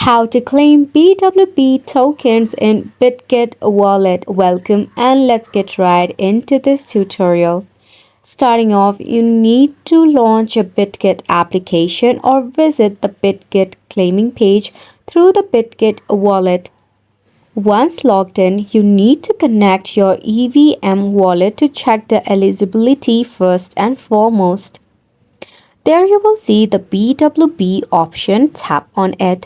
How to claim BWB tokens in Bitget Wallet. Welcome and let's get right into this tutorial. Starting off, you need to launch a Bitget application or visit the Bitget claiming page through the Bitget wallet. Once logged in, you need to connect your EVM wallet to check the eligibility first and foremost. There you will see the BWB option. Tap on it.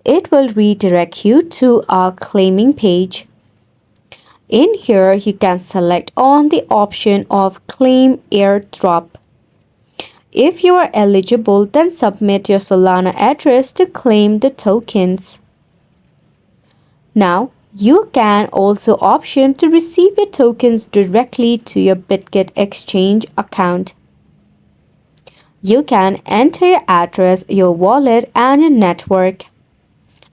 It will redirect you to our claiming page. In here, you can select on the option of Claim Airdrop. If you are eligible, then submit your Solana address to claim the tokens. Now, you can also option to receive your tokens directly to your Bitget exchange account. You can enter your address, your wallet, and your network.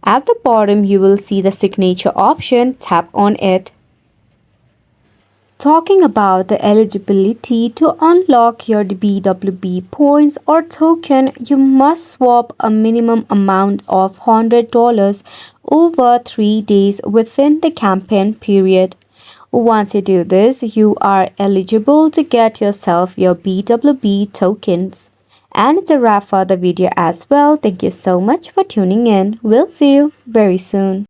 At the bottom, you will see the signature option. Tap on it. Talking about the eligibility to unlock your BWB points or token, you must swap a minimum amount of $100 over 3 days within the campaign period. Once you do this, you are eligible to get yourself your BWB tokens. And it's a wrap for the video as well. Thank you so much for tuning in. We'll see you very soon.